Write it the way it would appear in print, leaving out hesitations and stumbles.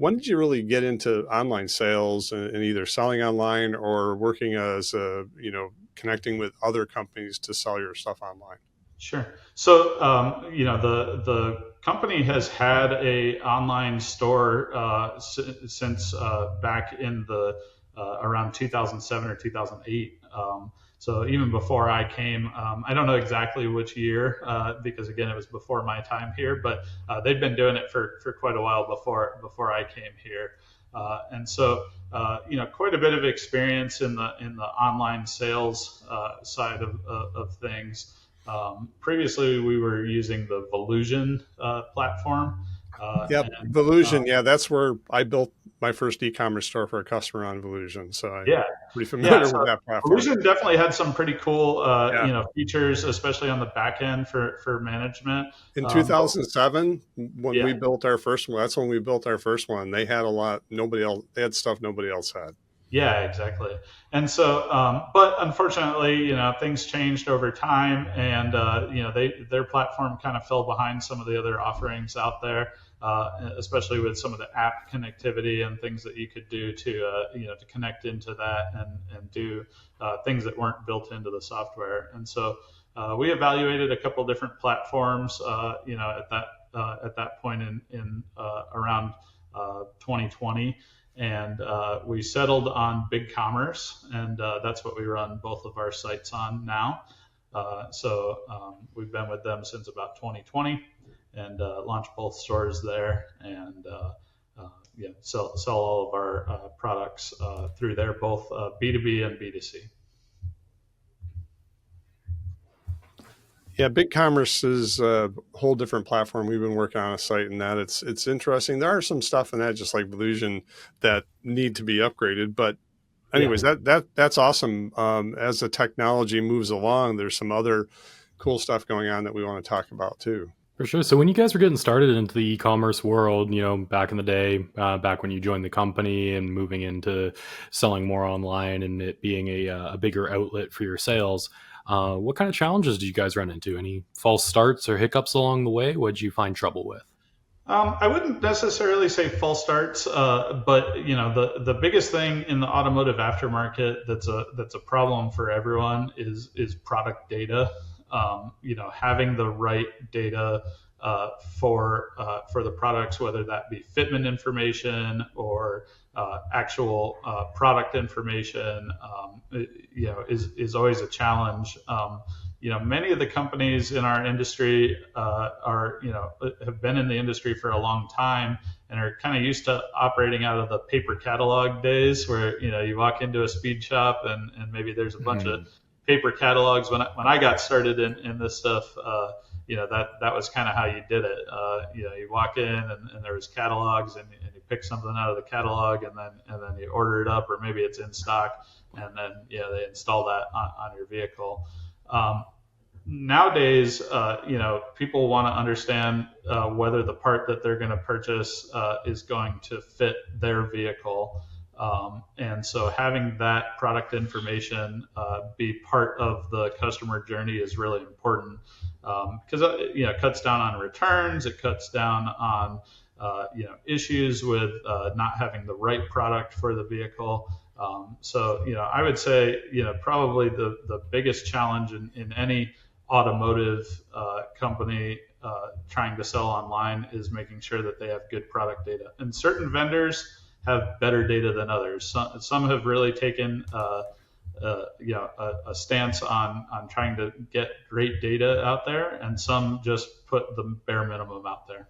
when did you really get into online sales and either selling online or working as connecting with other companies to sell your stuff online? Sure. So, the company has had a online store since back in the around 2007 or 2008. So even before I came, I don't know exactly which year because again it was before my time here, but they've been doing it for quite a while before I came here, and so quite a bit of experience in the online sales side of things. Previously, we were using the Volusion platform. Yep, And Volusion. Yeah, that's where I built my first e-commerce store for a customer on Volusion. So I'm yeah, pretty yeah. familiar with So that platform. Volusion definitely had some pretty cool, Yeah. features, especially on the back end for management. In But 2007, when yeah, we built our first one, that's when we built our first one. They had a lot. Nobody else. They had stuff nobody else had. yeah, exactly. And so, but unfortunately, things changed over time, and their platform kind of fell behind some of the other offerings out there, especially with some of the app connectivity and things that you could do to connect into that and do things that weren't built into the software. And so, we evaluated a couple different platforms, at that point in around 2020, and we settled on BigCommerce, and that's what we run both of our sites on now. We've been with them since about 2020, and launched both stores there, and sell all of our products through there, both B2B and B2C. Yeah, BigCommerce is a whole different platform. We've been working on a site and that it's interesting. There are some stuff in that, just like Volusion, that need to be upgraded. But Yeah. anyways, that's awesome. As the technology moves along, there's some other cool stuff going on that we want to talk about too. For sure. So when you guys were getting started into the e-commerce world, back in the day, back when you joined the company and moving into selling more online and it being a bigger outlet for your sales, what kind of challenges did you guys run into? Any false starts or hiccups along the way? What did you find trouble with? I wouldn't necessarily say false starts, but the biggest thing in the automotive aftermarket that's a problem for everyone is product data. Having the right data for the products, whether that be fitment information or actual product information, is always a challenge. Many of the companies in our industry have been in the industry for a long time and are kind of used to operating out of the paper catalog days where, you walk into a speed shop and maybe there's a bunch of paper catalogs. When I got started in this stuff, that was kind of how you did it. You walk in and there was catalogs and you pick something out of the catalog and then you order it up, or maybe it's in stock and then they install that on your vehicle. Nowadays, people want to understand whether the part that they're going to purchase is going to fit their vehicle. And so having that product information be part of the customer journey is really important, because it cuts down on returns, it cuts down on issues with not having the right product for the vehicle. I would say probably the biggest challenge in any automotive company trying to sell online is making sure that they have good product data. And certain vendors have better data than others. Some have really taken a stance on trying to get great data out there, and some just put the bare minimum out there.